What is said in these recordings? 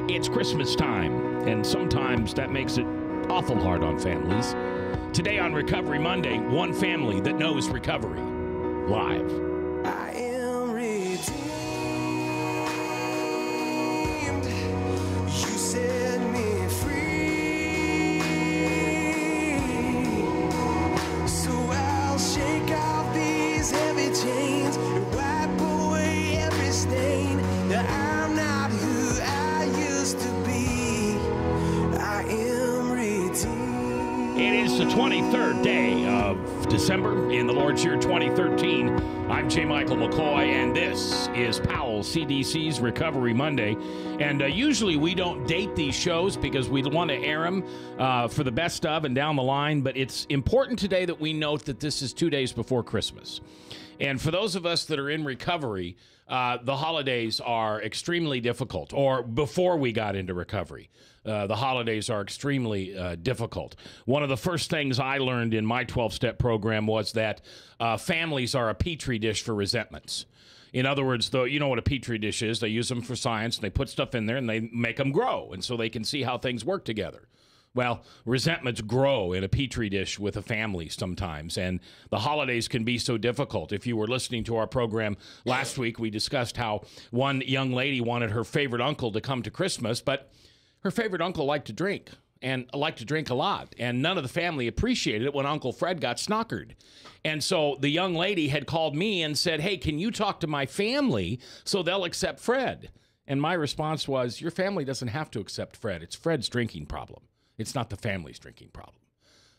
It's Christmas time, and sometimes that makes it awful hard on families. Today on Recovery Monday, one family that knows recovery. Live. I am redeemed. You set me free. So I'll shake off these heavy chains and wipe away every stain. That I'm not who I used to be. I am redeemed. It is the 23rd day of December in the Lord's year 2013. I'm J. Michael McCoy, and this is Powell CDC's Recovery Monday. And usually we don't date these shows because we want to air them for the best of and down the line. But it's important today that we note that this is 2 days before Christmas. And for those of us that are in recovery, the holidays are extremely difficult, or before we got into recovery. The holidays are extremely difficult. One of the first things I learned in my 12-step program was that families are a petri dish for resentments. In other words, though, you know what a petri dish is. They use them for science, and they put stuff in there, and they make them grow, and so they can see how things work together. Well, resentments grow in a petri dish with a family sometimes, and the holidays can be so difficult. If you were listening to our program last week, we discussed how one young lady wanted her favorite uncle to come to Christmas, but her favorite uncle liked to drink, and liked to drink a lot, and none of the family appreciated it when Uncle Fred got snockered. And so the young lady had called me and said, "Hey, can you talk to my family so they'll accept Fred?" And my response was, your family doesn't have to accept Fred. It's Fred's drinking problem. It's not the family's drinking problem.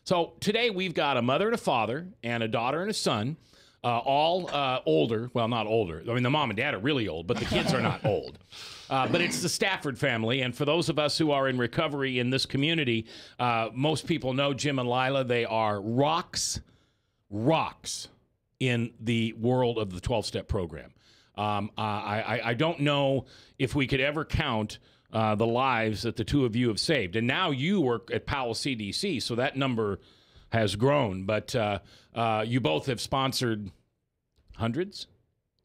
So today we've got a mother and a father and a daughter and a son, all older. Well, not older. I mean, the mom and dad are really old, but the kids are not old. But it's the Stafford family. And for those of us who are in recovery in this community, most people know Jim and Lila. They are rocks in the world of the 12-step program. I don't know if we could ever count the lives that the two of you have saved. And now you work at Powell CDC, so that number has grown. But you both have sponsored hundreds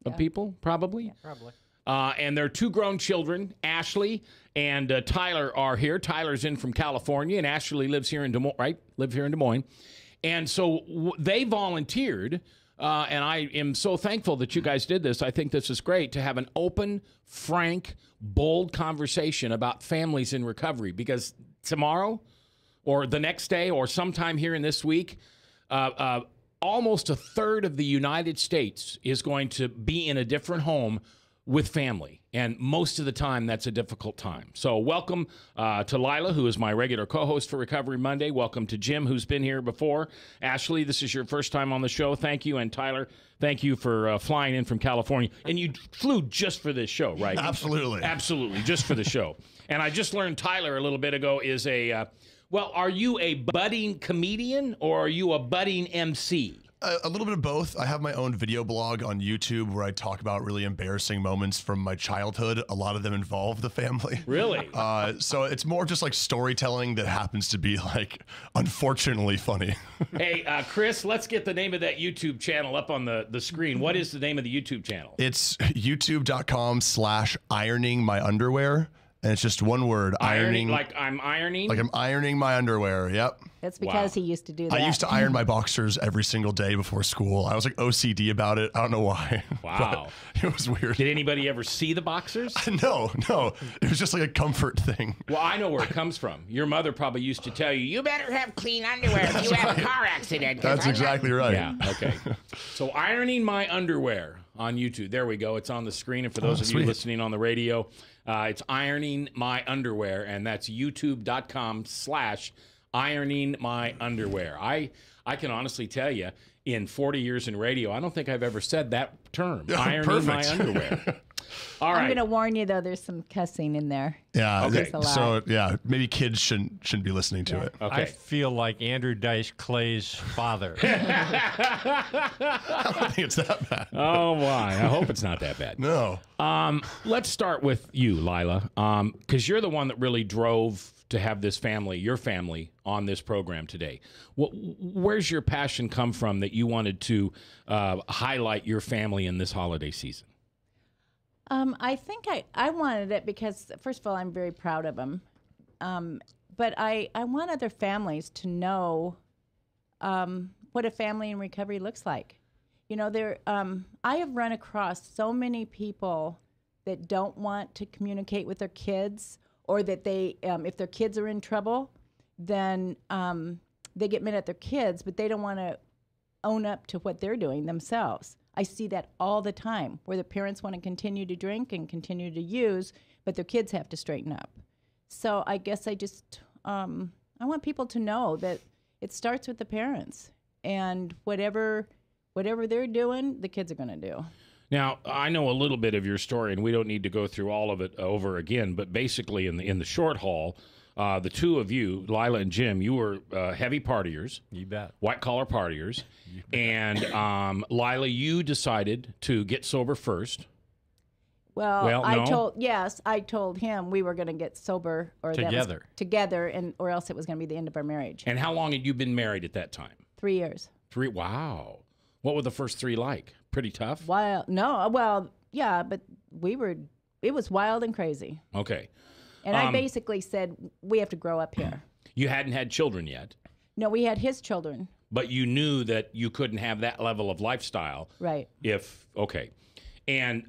of people, probably? Yeah, probably. And their two grown children, Ashley and Tyler, are here. Tyler's in from California, and Ashley lives here in Des Moines, right? Live here in Des Moines. And so they volunteered, and I am so thankful that you guys did this. I think this is great to have an open, frank, bold conversation about families in recovery, because tomorrow or the next day or sometime here in this week, almost a third of the United States is going to be in a different home with family. And most of the time, that's a difficult time. So welcome to Lila, who is my regular co-host for Recovery Monday. Welcome to Jim, who's been here before. Ashley, this is your first time on the show. Thank you. And Tyler, thank you for flying in from California. And you flew just for this show, right? Absolutely. Absolutely, just for the show. And I just learned Tyler a little bit ago is well, are you a budding comedian or are you a budding MC? A little bit of both. I have my own video blog on YouTube where I talk about really embarrassing moments from my childhood. A lot of them involve the family. Really? So it's more just like storytelling that happens to be like, unfortunately funny. Hey, Chris, let's get the name of that YouTube channel up on the screen. What is the name of the YouTube channel? It's youtube.com/ironingmyunderwear. And it's just one word, ironing. Like I'm ironing? Like I'm ironing my underwear, yep. That's because he used to do that. I used to iron my boxers every single day before school. I was like OCD about it. I don't know why. Wow. It was weird. Did anybody ever see the boxers? No. It was just like a comfort thing. Well, I know where it comes from. Your mother probably used to tell you, you better have clean underwear if you have a car accident. That's exactly right. Yeah, okay. So ironing my underwear on YouTube. There we go. It's on the screen. And for those of you listening on the radio, it's ironing my underwear, and that's youtube.com/ironing my underwear. I can honestly tell you, in 40 years in radio, I don't think I've ever said that term, ironing my underwear. All right. I'm going to warn you, though, there's some cussing in there. Yeah. Okay. So, yeah, maybe kids shouldn't be listening to it. Okay. I feel like Andrew Dice Clay's father. I don't think it's that bad. Oh, my. I hope it's not that bad. No. Let's start with you, Lila, because you're the one that really drove to have this family, your family, on this program today. Where's your passion come from that you wanted to highlight your family in this holiday season? I think I wanted it because, first of all, I'm very proud of him. But I want other families to know what a family in recovery looks like. You know, I have run across so many people that don't want to communicate with their kids, or that they, if their kids are in trouble, then they get mad at their kids, but they don't want to own up to what they're doing themselves. I see that all the time, where the parents want to continue to drink and continue to use, but their kids have to straighten up. So I guess I just, I want people to know that it starts with the parents, and whatever they're doing, the kids are going to do. Now, I know a little bit of your story, and we don't need to go through all of it over again, but basically in the short haul, the two of you, Lila and Jim, you were heavy partiers. You bet. White-collar partiers. And Lila, you decided to get sober first. Well, no. I told him we were going to get sober, or together, or else it was going to be the end of our marriage. And how long had you been married at that time? 3 years. Wow. What were the first 3 like? Pretty tough? Well, yeah, but it was wild and crazy. Okay. And I basically said, we have to grow up here. You hadn't had children yet. No, we had his children. But you knew that you couldn't have that level of lifestyle. Right. Okay. And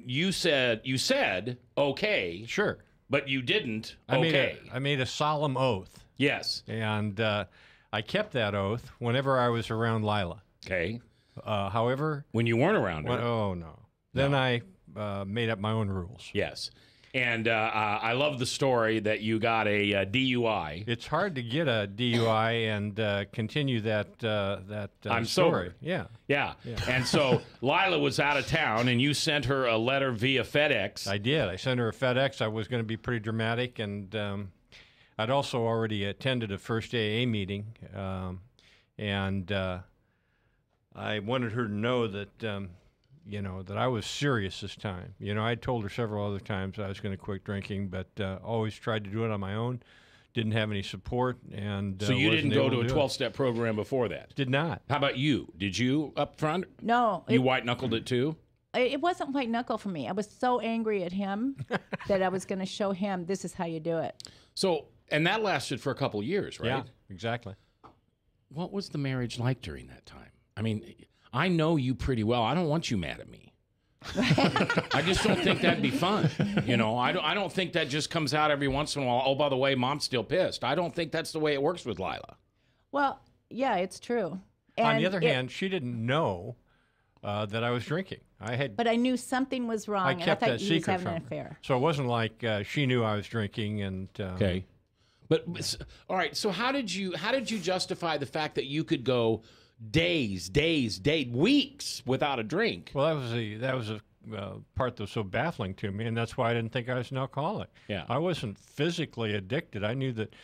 you said okay. Sure. But you didn't I made a solemn oath. Yes. And I kept that oath whenever I was around Lila. Okay. However, when you weren't around her. Oh, no. Then I made up my own rules. Yes. And I love the story that you got a DUI. It's hard to get a DUI and continue that I'm story. sober. Yeah. And so Lila was out of town, and you sent her a letter via FedEx. I did. I sent her a FedEx. I was going to be pretty dramatic, and I'd also already attended a first AA meeting, and I wanted her to know that, that I was serious this time. I told her several other times I was going to quit drinking, but always tried to do it on my own. Didn't have any support, and so you didn't go to a 12-step program before that? Did not. How about you? Did you up front? No. You white-knuckled it too? It wasn't white knuckle for me. I was so angry at him that I was going to show him this is how you do it. So, and that lasted for a couple years, right? Yeah, exactly. What was the marriage like during that time? I mean, I know you pretty well. I don't want you mad at me. I just don't think that'd be fun. I don't think that just comes out every once in a while. Oh, by the way, Mom's still pissed. I don't think that's the way it works with Lila. Well, yeah, it's true. And on the other hand, she didn't know that I was drinking. But I knew something was wrong. I kept and I thought that he was secret having from an her. affair. So it wasn't like she knew I was drinking. And okay. But all right. So how did you justify the fact that you could go days, weeks without a drink? Well, that was a part that was so baffling to me, and that's why I didn't think I was an alcoholic. Yeah. I wasn't physically addicted. I knew that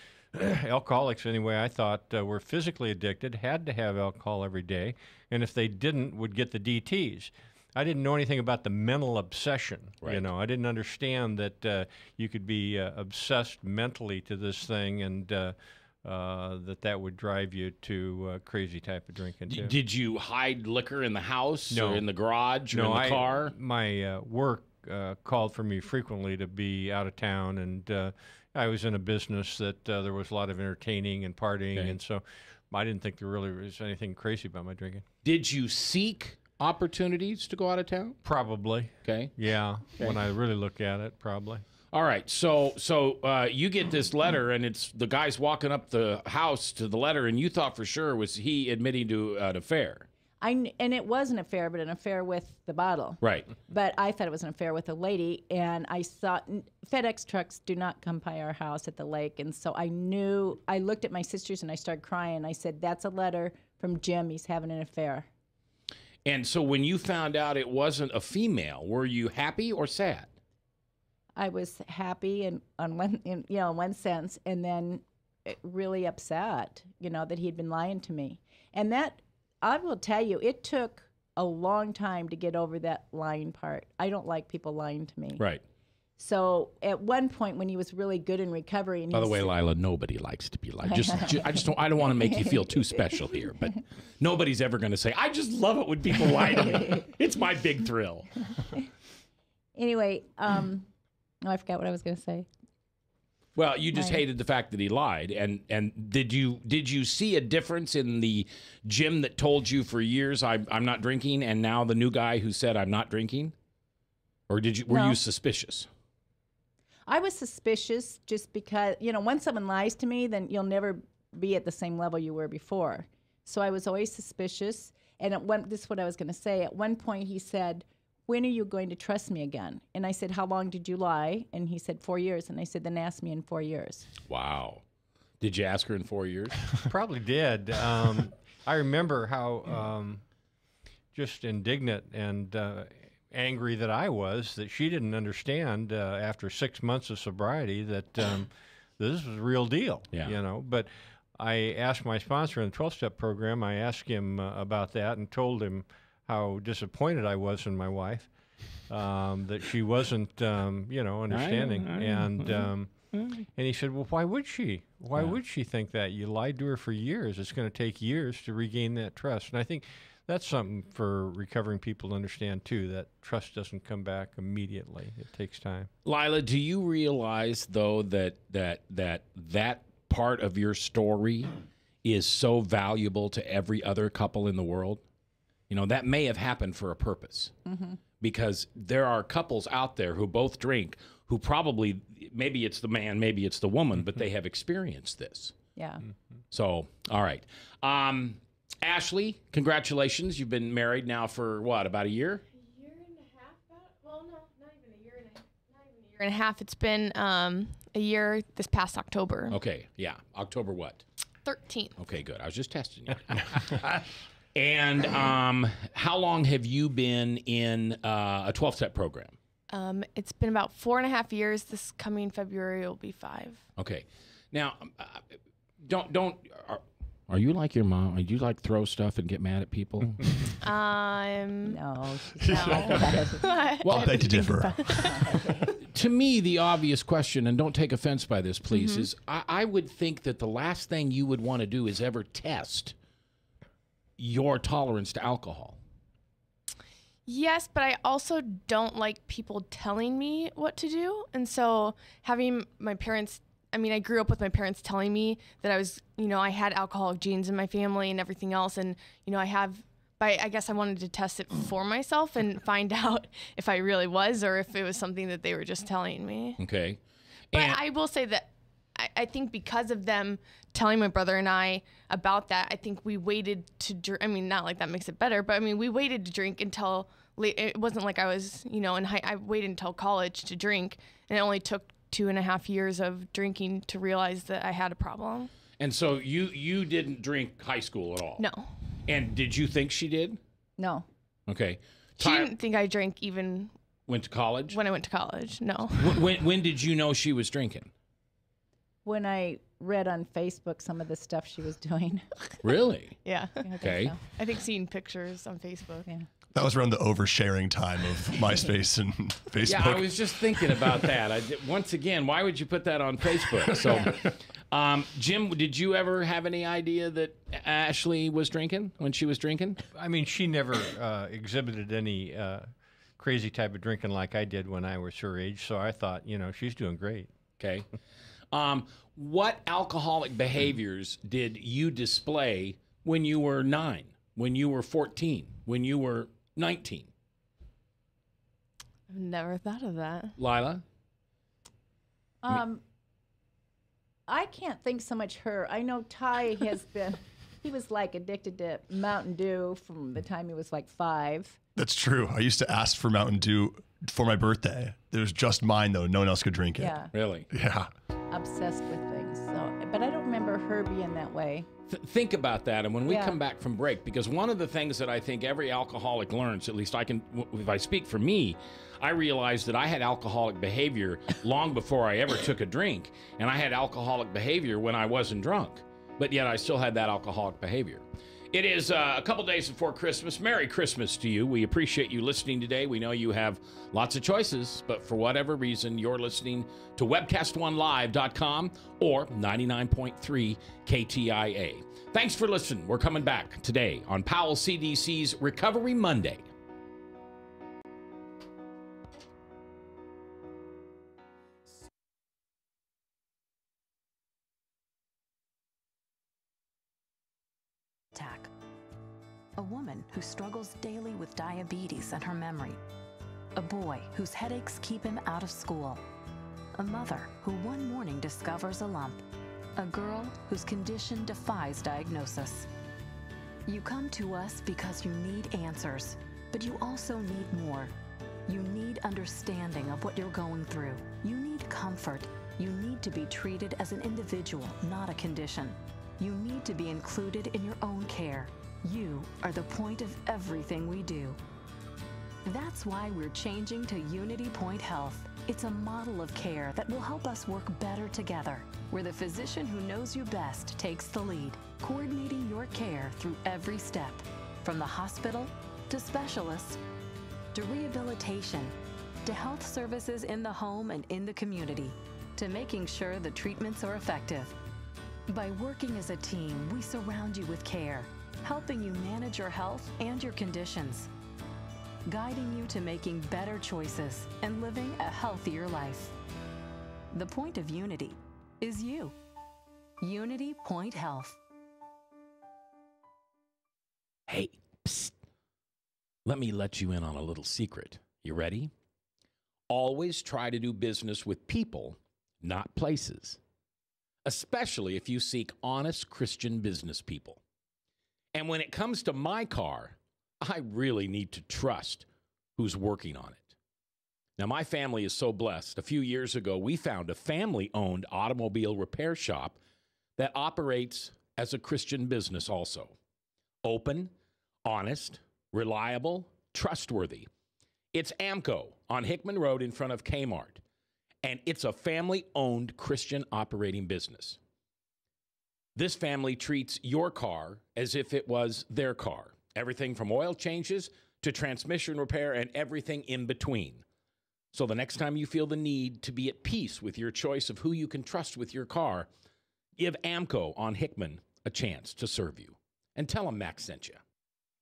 alcoholics, anyway, I thought were physically addicted, had to have alcohol every day, and if they didn't, would get the DTs. I didn't know anything about the mental obsession. Right. I didn't understand that you could be obsessed mentally to this thing, and that would drive you to crazy type of drinking too. Did you hide liquor in the house or in the garage or in the car? My work called for me frequently to be out of town, and I was in a business that there was a lot of entertaining and partying, and so I didn't think there really was anything crazy about my drinking. Did you seek opportunities to go out of town? Probably. Okay. Yeah. Okay. When I really look at it, probably. All right, so you get this letter, and it's the guy's walking up the house to the letter, and you thought for sure was he admitting to an affair. And it was an affair, but an affair with the bottle. Right. But I thought it was an affair with a lady, and I saw FedEx trucks do not come by our house at the lake, and so I knew. I looked at my sisters, and I started crying. I said, "That's a letter from Jim. He's having an affair." And so when you found out it wasn't a female, were you happy or sad? I was happy in one sense, and then really upset, that he'd been lying to me. And that, I will tell you, it took a long time to get over that lying part. I don't like people lying to me. Right. So at one point when he was really good in recovery, and by the way, Lila, nobody likes to be lied. I don't want to make you feel too special here, but nobody's ever going to say, "I just love it when people lie to me. It's my big thrill." Anyway, no, I forgot what I was going to say. Well, you just Right. hated the fact that he lied, and did you see a difference in the Jim that told you for years I'm not drinking, and now the new guy who said I'm not drinking, or were No. you suspicious? I was suspicious just because, once someone lies to me, then you'll never be at the same level you were before. So I was always suspicious. And this is what I was going to say. At one point, he said, "When are you going to trust me again?" And I said, "How long did you lie?" And he said, 4 years. And I said, "Then ask me in 4 years." Wow. Did you ask her in 4 years? Probably did. I remember how just indignant and angry that I was that she didn't understand after 6 months of sobriety that this was a real deal. Yeah. But I asked my sponsor in the 12-step program, I asked him about that and told him how disappointed I was in my wife, that she wasn't, understanding. And he said, "Well, why would she? Why would she think that? You lied to her for years. It's going to take years to regain that trust." And I think that's something for recovering people to understand, too, that trust doesn't come back immediately. It takes time. Lila, do you realize, though, that part of your story is so valuable to every other couple in the world? That may have happened for a purpose. Mm-hmm. Because there are couples out there who both drink who probably, maybe it's the man, maybe it's the woman, but they have experienced this. Yeah. So, all right. Ashley, congratulations. You've been married now for what, about a year? A year and a half? Well, no, not even a year and a half. It's been a year this past October. Okay, yeah. October what? 13th. Okay, good. I was just testing you. And how long have you been in a 12-step program? It's been about 4.5 years. This coming February will be 5. Okay. Now, are you like your mom? Do you like throw stuff and get mad at people? No. Well, I beg to differ. To me, the obvious question, and don't take offense by this, please, is I would think that the last thing you would want to do is ever test your tolerance to alcohol. Yes, but I also don't like people telling me what to do. And so having my parents, I grew up with my parents telling me that I was, I had alcoholic genes in my family and everything else. And, I guess I wanted to test it for myself and find out if I really was or if it was something that they were just telling me. Okay. But I will say that I think because of them telling my brother and I about that, I think we waited to drink. Not like that makes it better, but we waited to drink until late. It wasn't like I was, I waited until college to drink, and it only took 2.5 years of drinking to realize that I had a problem. And so you didn't drink high school at all? No. And did you think she did? No. Okay. She didn't think I drank even went to college? when I went to college. No. When did you know she was drinking? When I read on Facebook some of the stuff she was doing. Really? Yeah. I think Okay. so. I think seeing pictures on Facebook. Yeah. That was around the oversharing time of MySpace and Facebook. Yeah, I was just thinking about that. Once again, why would you put that on Facebook? So, Jim, did you ever have any idea that Ashley was drinking when she was drinking? She never exhibited any crazy type of drinking like I did when I was her age. So I thought, she's doing great. Okay. What alcoholic behaviors did you display when you were 9, when you were 14, when you were 19? I've never thought of that. Lila? I can't think so much her. I know Ty has been, he was like addicted to Mountain Dew from the time he was like 5. That's true. I used to ask for Mountain Dew for my birthday. It was just mine, though. No one else could drink it. Yeah. Really? Yeah. Obsessed with things. So, but I don't remember her being that way. Think about that, and when we Yeah. come back from break, because one of the things that I think every alcoholic learns, at least I can, if I speak for me, I realized that I had alcoholic behavior long before I ever took a drink, and I had alcoholic behavior when I wasn't drunk, but yet I still had that alcoholic behavior. It is a couple days before Christmas. Merry Christmas to you. We appreciate you listening today. We know you have lots of choices, but for whatever reason, you're listening to webcast1live.com or 99.3 KTIA. Thanks for listening. We're coming back today on Powell CDC's Recovery Monday. A woman who struggles daily with diabetes and her memory. A boy whose headaches keep him out of school. A mother who one morning discovers a lump. A girl whose condition defies diagnosis. You come to us because you need answers, but you also need more. You need understanding of what you're going through. You need comfort. You need to be treated as an individual, not a condition. You need to be included in your own care. You are the point of everything we do. That's why we're changing to Unity Point Health. It's a model of care that will help us work better together, where the physician who knows you best takes the lead, coordinating your care through every step, from the hospital to specialists to rehabilitation to health services in the home and in the community, to making sure the treatments are effective. By working as a team, we surround you with care, helping you manage your health and your conditions, guiding you to making better choices and living a healthier life. The point of Unity is you. Unity Point Health. Hey, psst. Let me let you in on a little secret. You ready? Always try to do business with people, not places. Especially if you seek honest Christian business people. And when it comes to my car, I really need to trust who's working on it. Now, my family is so blessed. A few years ago, we found a family-owned automobile repair shop that operates as a Christian business also. Open, honest, reliable, trustworthy. It's AMCO on Hickman Road in front of Kmart. And it's a family-owned Christian operating business. This family treats your car as if it was their car. Everything from oil changes to transmission repair and everything in between. So the next time you feel the need to be at peace with your choice of who you can trust with your car, give AMCO on Hickman a chance to serve you. And tell them Max sent you.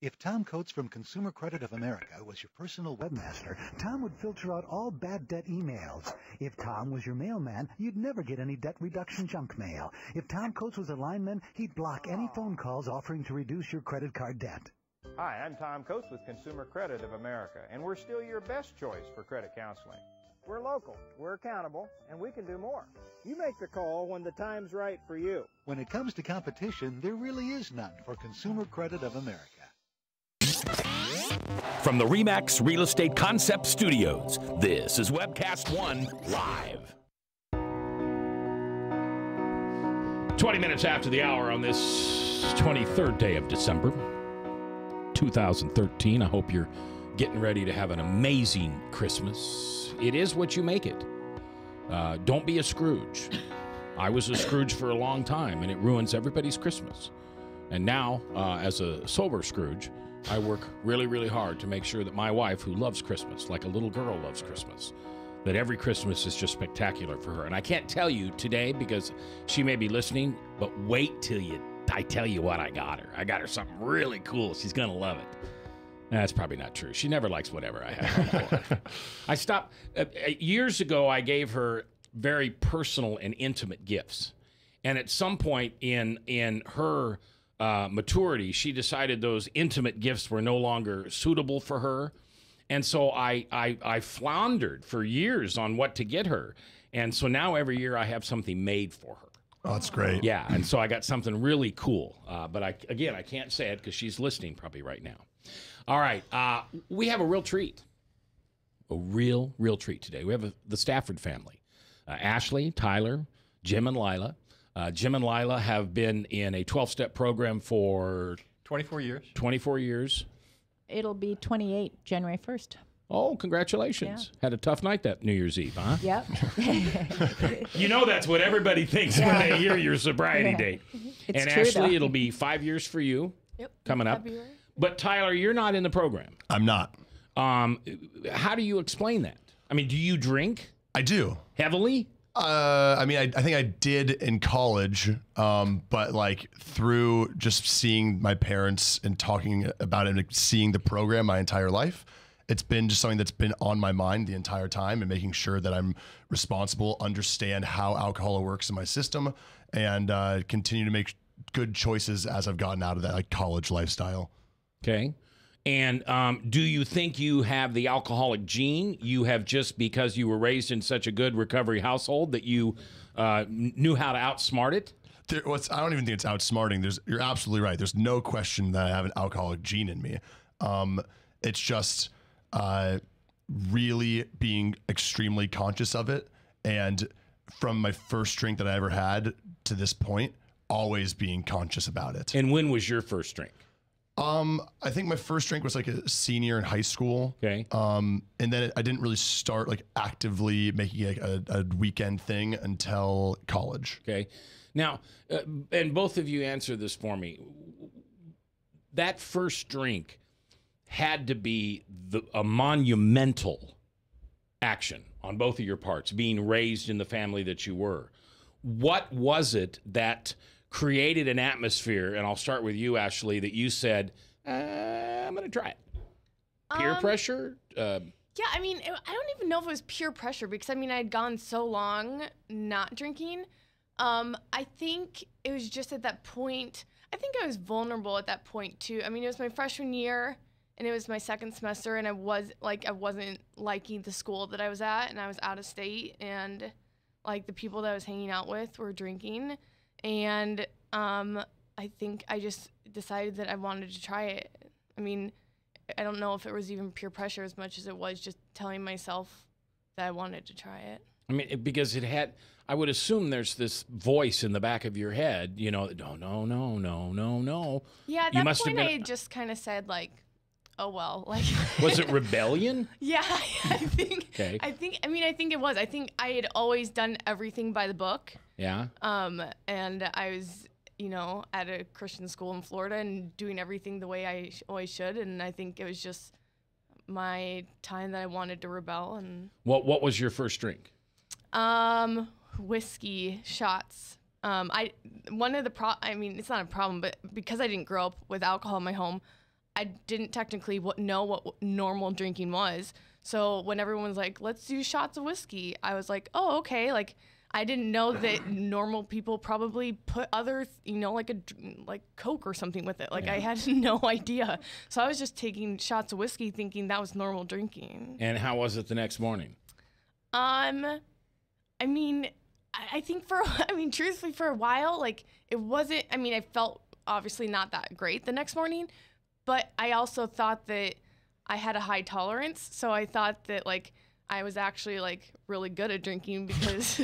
If Tom Coates from Consumer Credit of America was your personal webmaster, Tom would filter out all bad debt emails. If Tom was your mailman, you'd never get any debt reduction junk mail. If Tom Coates was a lineman, he'd block any phone calls offering to reduce your credit card debt. Hi, I'm Tom Coates with Consumer Credit of America, and we're still your best choice for credit counseling. We're local, we're accountable, and we can do more. You make the call when the time's right for you. When it comes to competition, there really is none for Consumer Credit of America. From the RE/MAX Real Estate Concept Studios, this is Webcast One Live. 20 minutes after the hour on this 23rd day of December, 2013. I hope you're getting ready to have an amazing Christmas. It is what you make it. Don't be a Scrooge. I was a Scrooge for a long time, and it ruins everybody's Christmas. And now, as a sober Scrooge, I work really, really hard to make sure that my wife, who loves Christmas, like a little girl loves Christmas, that every Christmas is just spectacular for her. And I can't tell you today because she may be listening, but wait till I tell you what I got her. I got her something really cool. She's going to love it. That's probably not true. She never likes whatever I have. I stopped. Years ago, I gave her very personal and intimate gifts. And at some point in her maturity, she decided those intimate gifts were no longer suitable for her. And so I floundered for years on what to get her. And so now every year I have something made for her. Oh, that's great. Yeah, and so I got something really cool. But I can't say it because she's listening probably right now. All right, we have a real treat. A real treat today. We have the Stafford family. Ashley, Tyler, Jim, and Lila. Jim and Lila have been in a 12-step program for 24 years. 24 years. It'll be 28 January 1st. Oh, congratulations. Yeah. Had a tough night that New Year's Eve, huh? Yep. You know that's what everybody thinks when they hear your sobriety date. It's and true, Ashley, though. it'll be 5 years for you coming up. February. But Tyler, you're not in the program. I'm not. How do you explain that? I mean, do you drink? I do. Heavily? I mean, I think I did in college, but like through just seeing my parents and talking about it and seeing the program my entire life, it's been just something that's been on my mind the entire time and making sure that I'm responsible, understand how alcohol works in my system, and continue to make good choices as I've gotten out of that like college lifestyle. Okay. And do you think you have the alcoholic gene? You have just because you were raised in such a good recovery household that you knew how to outsmart it? I don't even think it's outsmarting. You're absolutely right. There's no question that I have an alcoholic gene in me. It's just really being extremely conscious of it. And from my first drink that I ever had to this point, always being conscious about it. And when was your first drink? I think my first drink was like a senior in high school. Okay. And then I didn't really start like actively making like a weekend thing until college. Okay. Now, and both of you answer this for me. That first drink had to be a monumental action on both of your parts, being raised in the family that you were. What was it that created an atmosphere, and I'll start with you, Ashley, that you said, I'm going to try it? Peer pressure? Yeah, I mean, I don't even know if it was peer pressure because, I mean, I'd gone so long not drinking. I think it was just at that point, I think I was vulnerable at that point too. I mean, it was my freshman year and it was my second semester and I wasn't liking the school that I was at and I was out of state and like the people that I was hanging out with were drinking. And I think I just decided that I wanted to try it. I mean, I don't know if it was even peer pressure as much as it was just telling myself that I wanted to try it. I mean, because I would assume there's this voice in the back of your head, you know, no. Yeah, at that point I just kind of said like, oh, well, like. Was it rebellion? Yeah, I think. Okay. I think it was. I think I had always done everything by the book. Yeah. And I was, at a Christian school in Florida and doing everything the way I always should. And I think it was just my time that I wanted to rebel. And what was your first drink? Whiskey shots. I mean, it's not a problem, but because I didn't grow up with alcohol in my home, I didn't technically know what normal drinking was. So when everyone's like, let's do shots of whiskey, I was like, oh, okay. Like, I didn't know that normal people probably put other, like Coke or something with it. Like, yeah. I had no idea. So I was just taking shots of whiskey thinking that was normal drinking. And how was it the next morning? I mean, I think truthfully, for a while, like, it wasn't, I mean, I felt obviously not that great the next morning, but I also thought that I had a high tolerance. So I thought that, like, I was actually, like, really good at drinking because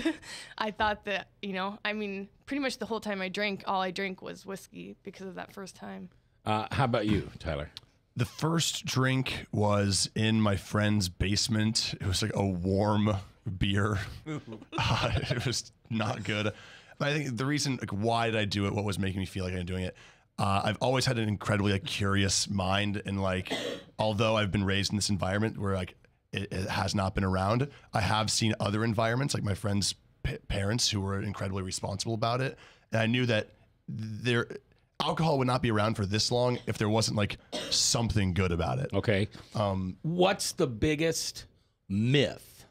I thought that, pretty much the whole time all I drank was whiskey because of that first time. How about you, Tyler? The first drink was in my friend's basement. It was like a warm beer. It was not good. But I think the reason, like, why did I do it? What was making me feel like I'm doing it? I've always had an incredibly curious mind, and like, although I've been raised in this environment where like it has not been around, I have seen other environments, like my friends' parents, who were incredibly responsible about it, and I knew that alcohol would not be around for this long if there wasn't like something good about it. Okay. What's the biggest myth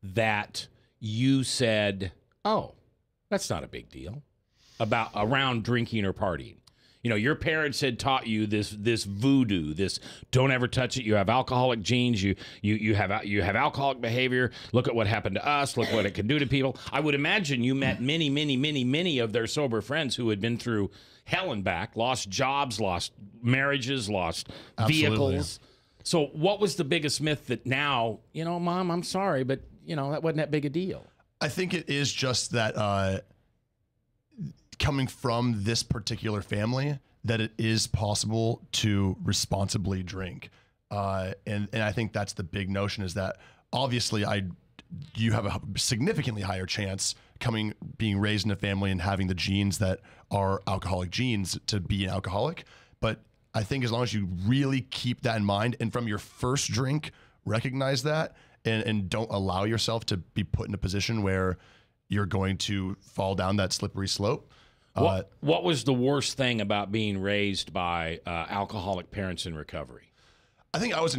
that you said, oh, that's not a big deal around drinking or partying? Your parents had taught you this voodoo, this don't ever touch it. You have alcoholic genes. You have alcoholic behavior. Look at what happened to us. Look what it can do to people. I would imagine you met many of their sober friends who had been through hell and back, lost jobs, lost marriages, lost vehicles. So what was the biggest myth that now, Mom, I'm sorry, but that wasn't that big a deal? I think it is just that coming from this particular family, that it is possible to responsibly drink. And I think that's the big notion, is that obviously you have a significantly higher chance being raised in a family and having the genes that are alcoholic genes to be an alcoholic. But I think as long as you really keep that in mind, and from your first drink, recognize that and don't allow yourself to be put in a position where you're going to fall down that slippery slope. What was the worst thing about being raised by alcoholic parents in recovery? I think I was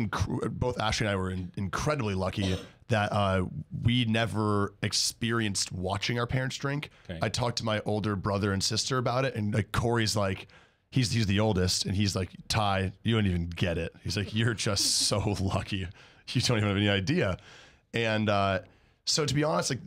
both Ashley and I were incredibly lucky that we never experienced watching our parents drink. Okay. I talked to my older brother and sister about it, and like Corey's like, he's the oldest, and he's like, Ty, you don't even get it. He's like, you're just so lucky. You don't even have any idea. And so to be honest, like,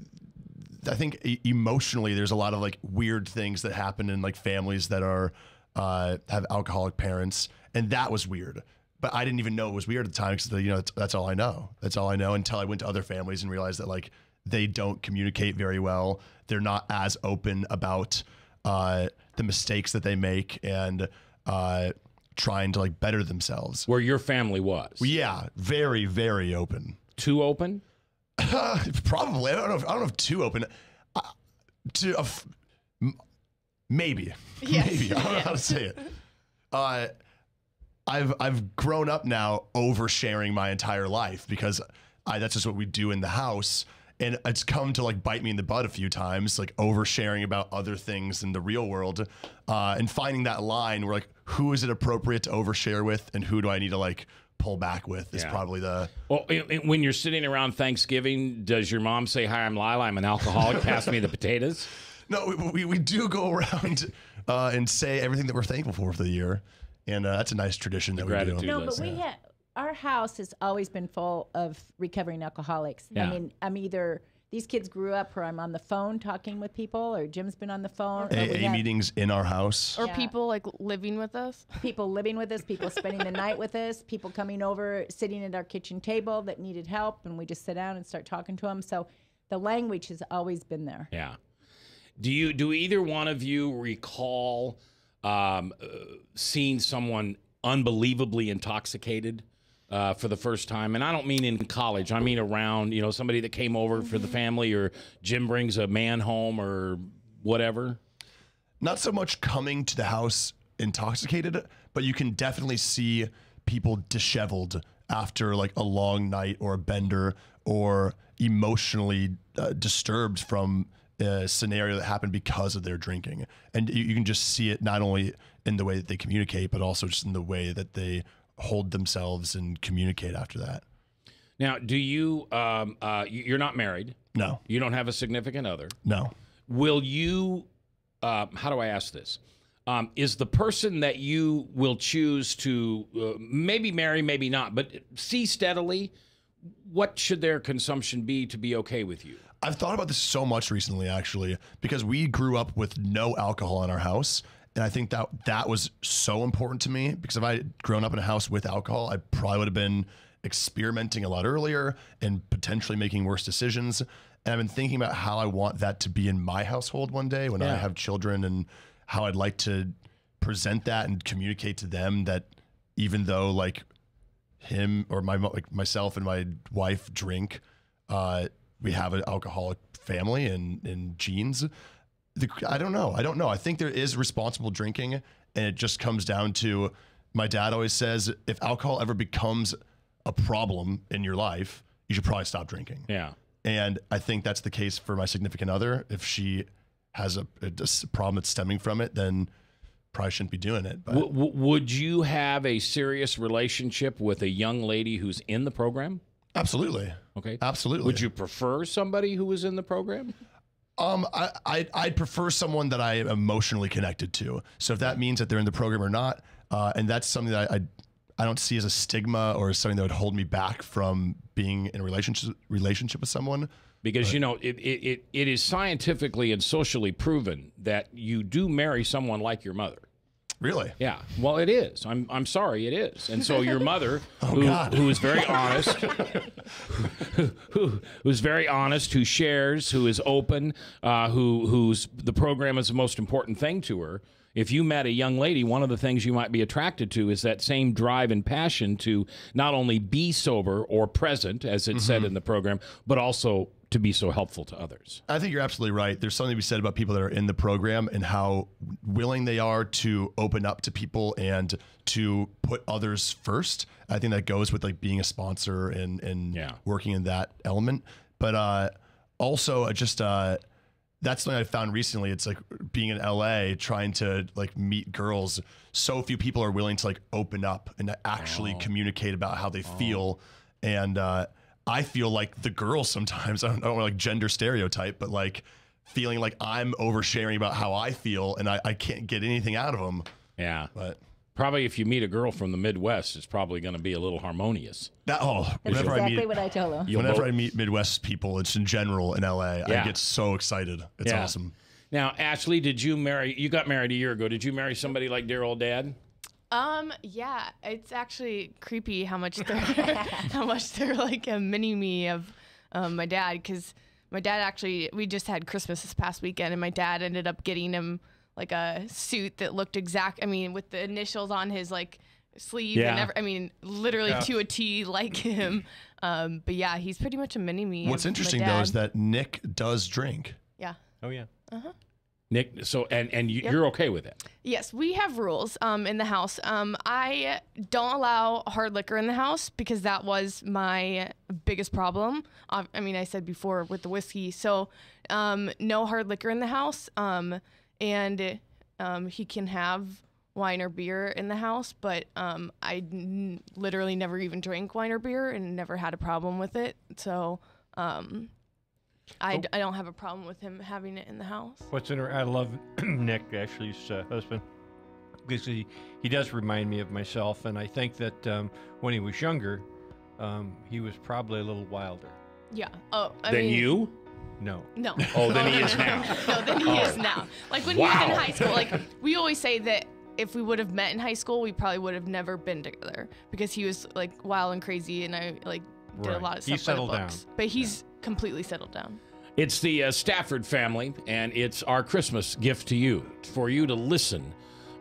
I think emotionally there's a lot of like weird things that happen in like families that are have alcoholic parents, and that was weird. But I didn't even know it was weird at the time because, you know, that's all I know. That's all I know until I went to other families and realized that like they don't communicate very well. They're not as open about the mistakes that they make and trying to like better themselves. Where your family was? Yeah, very, very open. Too open? Probably. I don't know if too open. Maybe. Yes. Maybe. I don't know how to say it. I've grown up now oversharing my entire life because that's just what we do in the house. And it's come to like bite me in the butt a few times, like oversharing about other things in the real world, and finding that line where like, who is it appropriate to overshare with, and who do I need to like pull back with is probably the. Well, when you're sitting around Thanksgiving, does your mom say, "Hi, I'm Lila. I'm an alcoholic. Pass me the potatoes"? No, we do go around and say everything that we're thankful for the year, and that's a nice tradition that we do. No, but we have. Our house has always been full of recovering alcoholics. Yeah. I mean, I'm either these kids grew up where I'm on the phone talking with people, or Jim's been on the phone. AA meetings in our house. Or people like living with us. People living with us, people spending the night with us, people coming over, sitting at our kitchen table that needed help, and we just sit down and start talking to them. So the language has always been there. Yeah. Do either one of you recall seeing someone unbelievably intoxicated for the first time? And I don't mean in college. I mean around, you know, somebody that came over for the family, or Jim brings a man home or whatever. Not so much coming to the house intoxicated, but you can definitely see people disheveled after like a long night or a bender, or emotionally disturbed from a scenario that happened because of their drinking. And you can just see it not only in the way that they communicate, but also just in the way that they hold themselves and communicate after that. Now, do you, you're not married? No. You don't have a significant other? No. Will you, how do I ask this? Is the person that you will choose to maybe marry, maybe not, but see steadily, what should their consumption be to be okay with you? I've thought about this so much recently, actually, because we grew up with no alcohol in our house. And I think that was so important to me, because if I had grown up in a house with alcohol, I probably would have been experimenting a lot earlier and potentially making worse decisions. And I've been thinking about how I want that to be in my household one day when I have children, and how I'd like to present that and communicate to them that even though like him or myself and my wife drink, we have an alcoholic family and genes. I don't know. I think there is responsible drinking, and it just comes down to, my dad always says, if alcohol ever becomes a problem in your life, you should probably stop drinking. Yeah. And I think that's the case for my significant other. If she has a problem that's stemming from it, then probably shouldn't be doing it. But would you have a serious relationship with a young lady who's in the program? Absolutely. Okay. Absolutely. Would you prefer somebody who was in the program? I'd prefer someone that I am emotionally connected to. So if that means that they're in the program or not, and that's something that I don't see as a stigma or as something that would hold me back from being in a relationship with someone. Because, you know, it is scientifically and socially proven that you do marry someone like your mother. Really? Yeah. Well, it is. I'm sorry, it is. And so your mother, who is very honest, who's very honest, who shares, who is open, who's the program is the most important thing to her. If you met a young lady, one of the things you might be attracted to is that same drive and passion to not only be sober or present, as it said in the program, but also to be so helpful to others. I think you're absolutely right. There's something to be said about people that are in the program and how willing they are to open up to people and to put others first. I think that goes with like being a sponsor and working in that element. But also just that's something I found recently. It's like being in LA, trying to like meet girls. So few people are willing to like open up and actually communicate about how they feel. And I feel like the girls sometimes, I don't know, like gender stereotype, but like feeling like I'm oversharing about how I feel and I can't get anything out of them. Yeah. But Probably if you meet a girl from the Midwest, it's probably going to be a little harmonious. That's whenever exactly what I told him. Whenever I meet Midwest people, it's in general in LA, Yeah. I get so excited. It's Yeah. awesome. Now, Ashley, did you marry? You got married a year ago. Did you marry somebody like dear old dad? Yeah, it's actually creepy how much they're like a mini me of my dad, because my dad actually, we just had Christmas this past weekend, and my dad ended up getting him like a suit that looked with the initials on his like sleeve and literally to a T like him. But yeah, he's pretty much a mini me. What's interesting though is that Nick does drink. Yeah. Oh yeah. Nick, so and you're okay with it? Yes, we have rules in the house. I don't allow hard liquor in the house because that was my biggest problem. I said before with the whiskey. So no hard liquor in the house. And he can have wine or beer in the house, but I literally never even drank wine or beer and never had a problem with it. So I don't have a problem with him having it in the house. I love Nick, Ashley's husband, because he does remind me of myself, and I think that when he was younger, he was probably a little wilder. Yeah. Than you? No. No. Oh, then he is now. No, then he is now. Like when he was in high school, like we always say that if we would have met in high school, we probably would have never been together because he was like wild and crazy, and I like did a lot of stuff. He settled by the books. down. But he's completely settled down. It's the Stafford family, and it's our Christmas gift to you, for you to listen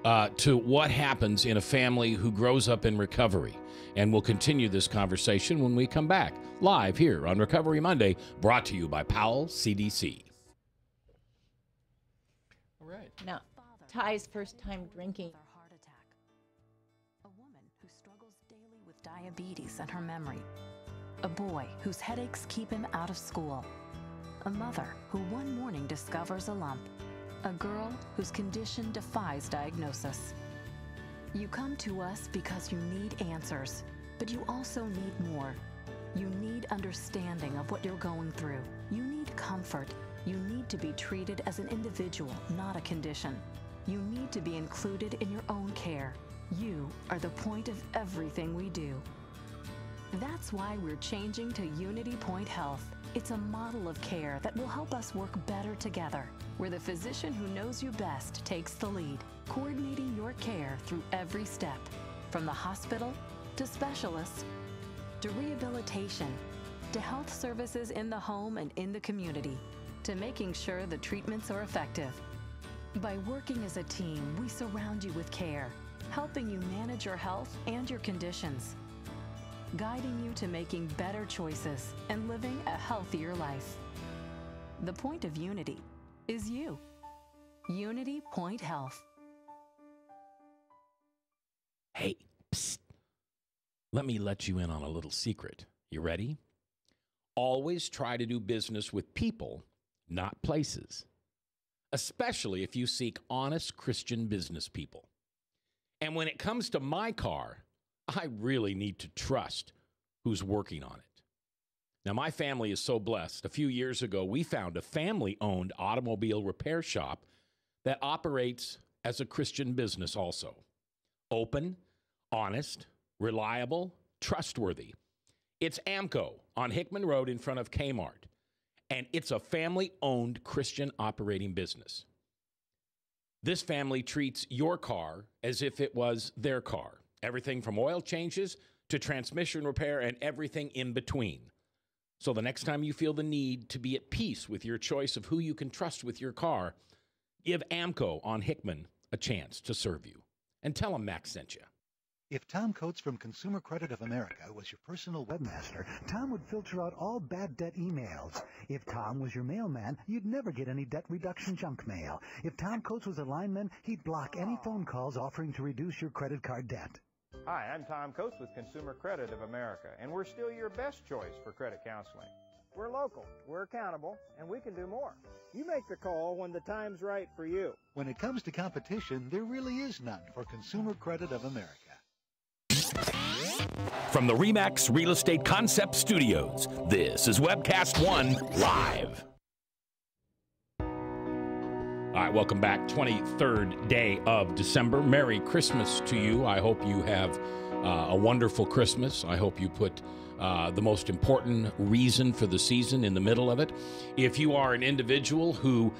to what happens in a family who grows up in recovery. And we'll continue this conversation when we come back, live here on Recovery Monday, brought to you by Powell CDC. All right. Now, Ty's first time drinking. Heart attack. A woman who struggles daily with diabetes and her memory. A boy whose headaches keep him out of school. A mother who one morning discovers a lump. A girl whose condition defies diagnosis. You come to us because you need answers, but you also need more. You need understanding of what you're going through. You need comfort. You need to be treated as an individual, not a condition. You need to be included in your own care. You are the point of everything we do. That's why we're changing to Unity Point Health. It's a model of care that will help us work better together, where the physician who knows you best takes the lead, coordinating your care through every step, from the hospital to specialists to rehabilitation to health services in the home and in the community, to making sure the treatments are effective. By working as a team, we surround you with care, helping you manage your health and your conditions, guiding you to making better choices and living a healthier life. The point of Unity is you. Unity Point Health. Hey, psst. Let me let you in on a little secret. You ready? Always try to do business with people, not places, especially if you seek honest Christian business people. And when it comes to my car, I really need to trust who's working on it. Now, my family is so blessed. A few years ago, we found a family-owned automobile repair shop that operates as a Christian business also. Open, honest, reliable, trustworthy. It's AMCO on Hickman Road in front of Kmart, and it's a family-owned Christian operating business. This family treats your car as if it was their car. Everything from oil changes to transmission repair and everything in between. So the next time you feel the need to be at peace with your choice of who you can trust with your car, give AMCO on Hickman a chance to serve you. And tell them Max sent you. If Tom Coates from Consumer Credit of America was your personal webmaster, Tom would filter out all bad debt emails. If Tom was your mailman, you'd never get any debt reduction junk mail. If Tom Coates was a lineman, he'd block any phone calls offering to reduce your credit card debt. Hi, I'm Tom Coates with Consumer Credit of America, and we're still your best choice for credit counseling. We're local, we're accountable, and we can do more. You make the call when the time's right for you. When it comes to competition, there really is none for Consumer Credit of America. From the RE/MAX Real Estate Concept Studios, this is Webcast One Live. All right, welcome back. 23rd day of December. Merry Christmas to you. I hope you have a wonderful Christmas. I hope you put the most important reason for the season in the middle of it. If you are an individual who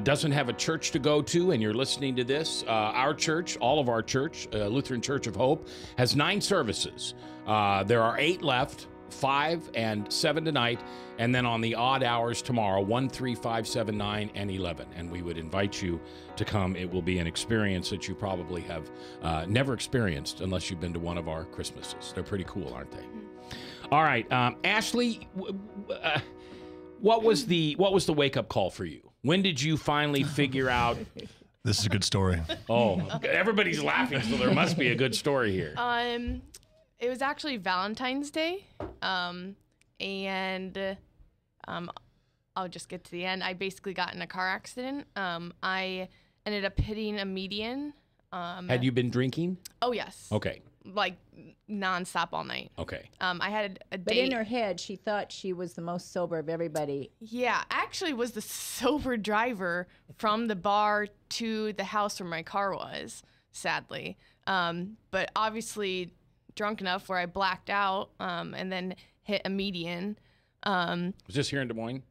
doesn't have a church to go to and you're listening to this, our church, all of our church, Lutheran Church of Hope, has 9 services. There are 8 left, 5 and 7 tonight, and then on the odd hours tomorrow, 1, 3, 5, 7, 9, and 11. And we would invite you to come. It will be an experience that you probably have never experienced unless you've been to one of our Christmases. They're pretty cool, aren't they? All right, Ashley, what was the wake-up call for you? When did you finally figure out? This is a good story. Oh, everybody's laughing, so there must be a good story here. It was actually Valentine's Day, and I'll just get to the end. I basically got in a car accident. I ended up hitting a median. Had you been drinking? Oh, yes. Okay. Like nonstop all night. Okay. I had a But date. in her head, she thought she was the most sober of everybody. Yeah, I actually was the sober driver from the bar to the house where my car was, sadly. But obviously drunk enough where I blacked out and then hit a median. Was this here in Des Moines?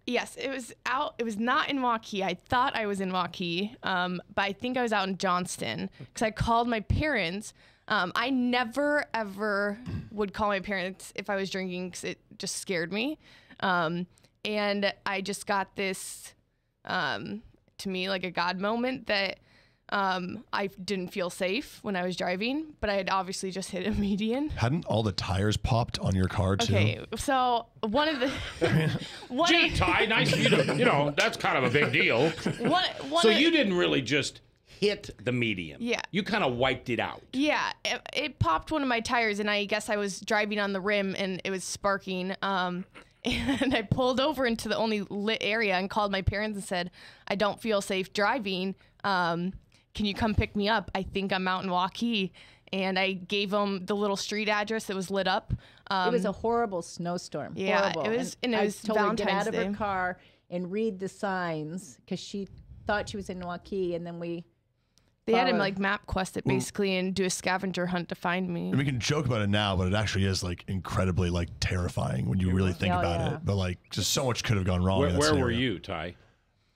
Yes, it was out. It was not in Waukee. I thought I was in Waukee, but I think I was out in Johnston because I called my parents. I never, ever would call my parents if I was drinking because it just scared me. And I just got this, to me, like a God moment that I didn't feel safe when I was driving, but I had obviously just hit a median. Hadn't all the tires popped on your car too? Okay, so one of the... Gee, Ty, nice of you to, that's kind of a big deal. So you didn't really just hit the median. Yeah. You kind of wiped it out. Yeah, it popped one of my tires, and I guess I was driving on the rim, and it was sparking. And I pulled over into the only lit area and called my parents and said, I don't feel safe driving. Can you come pick me up? I think I'm out in Waukee. And I gave them the little street address that was lit up. It was a horrible snowstorm. Yeah, horrible. it was, and it was I told her to get Valentine's out of Day. her car and read the signs because she thought she was in Waukee, and then They had him followed. like MapQuest it basically and do a scavenger hunt to find me. And we can joke about it now, but it actually is like incredibly like terrifying when you really think Oh, about yeah. it. But like, just so much could have gone wrong. in that Where were scenario. you, Ty?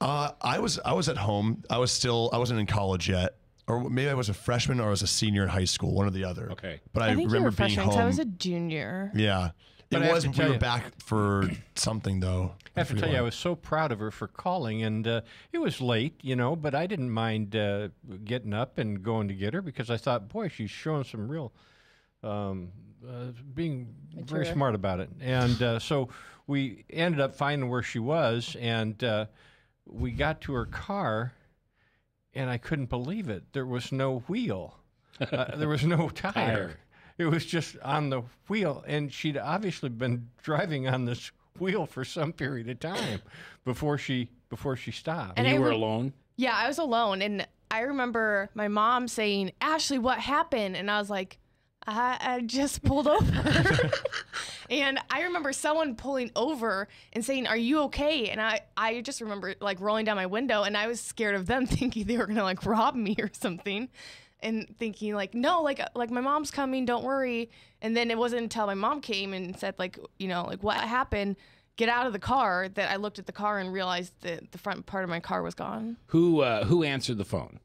I was at home. I wasn't in college yet, or maybe I was a freshman or I was a senior in high school, one or the other. Okay. But I I think you remember were being freshman, home. 'cause I was a junior. Yeah, But it I have was. to We tell were you- back for something though. I have to forget tell you, I what. was so proud of her for calling, and it was late, but I didn't mind getting up and going to get her because I thought, boy, she's showing some real, being very Mature. smart about it. And so we ended up finding where she was, and we got to her car, and I couldn't believe it. There was no wheel. There was no tire. Tire. It was just on the wheel, and she'd obviously been driving on this wheel for some period of time before she stopped. And And you I were re- alone? Yeah, I was alone, and I remember my mom saying, "Ashley, what happened?" And I was like, I just pulled over. And I remember someone pulling over and saying, "Are you okay?" And I just remember like rolling down my window, and I was scared of them, thinking they were gonna like rob me or something, and thinking like, no, like my mom's coming, don't worry. And then it wasn't until my mom came and said like what happened, get out of the car, that I looked at the car and realized that the front part of my car was gone. Who answered the phone?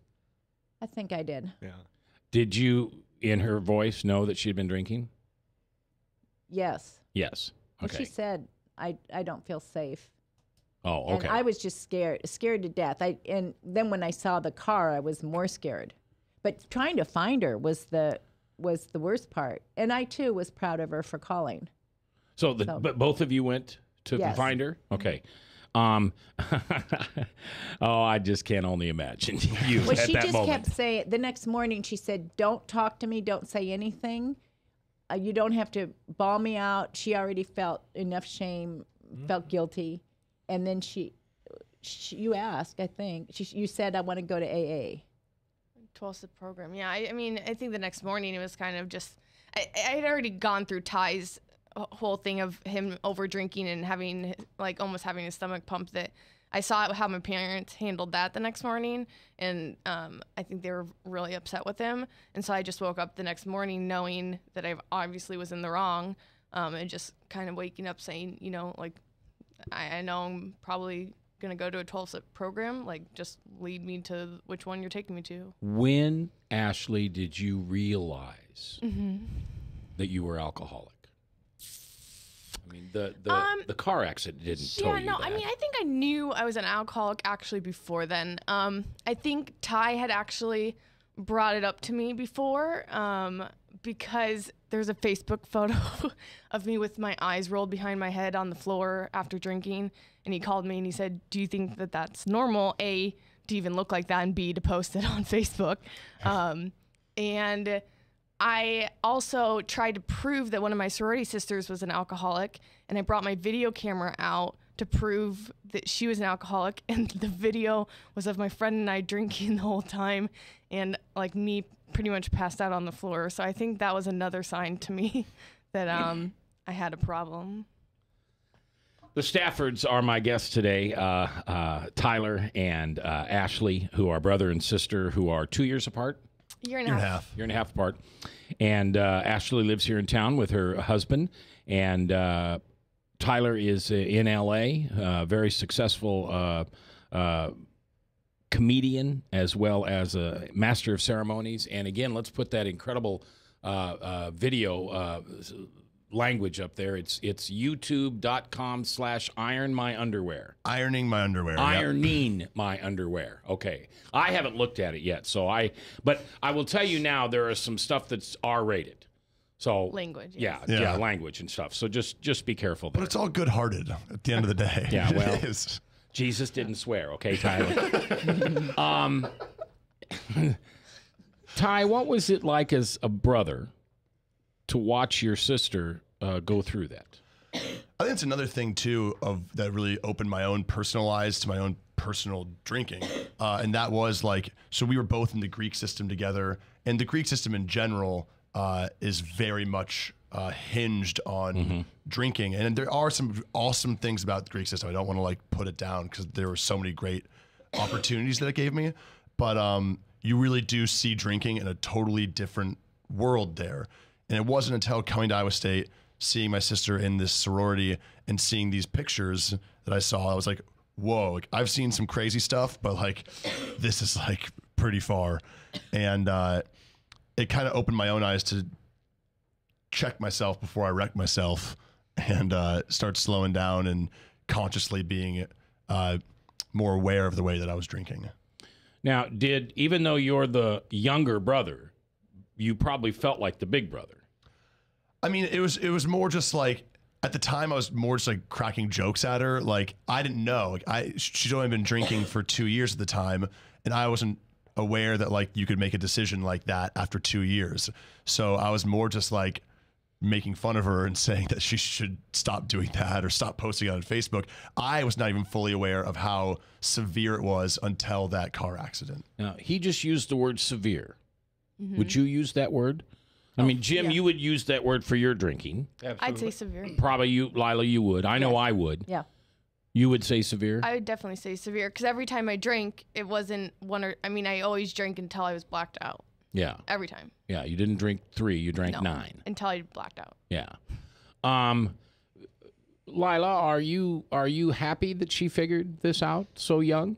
I think I did. Yeah. Did you, in her voice, know that she'd been drinking? Yes. Yes. And Okay. she said, I don't feel safe. Oh, okay. And I was just scared to death. And then when I saw the car, I was more scared. But trying to find her was the worst part. And I too was proud of her for calling. So, but both of you went to Yes. find her? Okay. I just can't only imagine you Well, at she that just moment. kept saying, the next morning she said, don't talk to me, don't say anything. You don't have to bawl me out. She already felt enough shame, felt guilty. And then you asked, I think, you said, I want to go to AA. 12-step program. Yeah, I mean, I think the next morning it was kind of just, I had already gone through Ty's whole thing of him over drinking and having, like, almost having his stomach pumped, that I saw how my parents handled that the next morning, and I think they were really upset with him. And so I just woke up the next morning knowing that I obviously was in the wrong, and just kind of waking up saying, you know, like, I know I'm probably going to go to a 12-step program. Like, just lead me to which one you're taking me to. When, Ashley, did you realize that you were alcoholic? I mean, the car accident didn't tell you that. I mean, I think I knew I was an alcoholic actually before then. I think Ty had actually brought it up to me before because there's a Facebook photo of me with my eyes rolled behind my head on the floor after drinking, and he called me and he said, do you think that that's normal, A, to even look like that, and B, to post it on Facebook? And I also tried to prove that one of my sorority sisters was an alcoholic, and I brought my video camera out to prove that she was an alcoholic, and the video was of my friend and I drinking the whole time, and like me pretty much passed out on the floor. So I think that was another sign to me that I had a problem. The Staffords are my guests today, Tyler and Ashley, who are brother and sister, who are 2 years apart. Year and a half. Year and a half apart. And Ashley lives here in town with her husband. And Tyler is in L.A., very successful comedian as well as a master of ceremonies. And again, let's put that incredible video language up there. It's youtube.com/ironmyunderwear. Ironing my underwear. Ironing my underwear. Okay. I haven't looked at it yet, but I will tell you now, there is some stuff that's R-rated. So language. Yes. Yeah, language and stuff. So just be careful there. But it's all good-hearted at the end of the day. Yeah, well, Jesus didn't swear, okay, Tyler? Ty, what was it like as a brother to watch your sister go through that? I think it's another thing, too, that really opened my own personal eyes to my own personal drinking. And that was like, so we were both in the Greek system together. And the Greek system in general is very much hinged on drinking. And there are some awesome things about the Greek system. I don't want to like put it down because there were so many great opportunities that it gave me. But you really do see drinking in a totally different world there. And it wasn't until coming to Iowa State, seeing my sister in this sorority and seeing these pictures that I saw, I was like, whoa, like, I've seen some crazy stuff, but like this is like pretty far. And it kind of opened my own eyes to check myself before I wreck myself and start slowing down and consciously being more aware of the way that I was drinking. Now, even though you're the younger brother, you probably felt like the big brother. I mean, it was more just like, at the time I was more just like cracking jokes at her. Like, I didn't know. Like, she'd only been drinking for 2 years at the time, and I wasn't aware that like you could make a decision like that after 2 years. So I was more just like making fun of her and saying that she should stop doing that or stop posting it on Facebook. I was not even fully aware of how severe it was until that car accident. Now, he just used the word severe. Would you use that word? I mean, Jim, you would use that word for your drinking. Absolutely. I'd say severe. Probably you, Lila, you would. I know I would. Yeah. You would say severe? I would definitely say severe because every time I drank, it wasn't I always drank until I was blacked out. Yeah. Every time. Yeah, you didn't drink 3, you drank 9. Until I blacked out. Yeah. Lila, are you happy that she figured this out so young?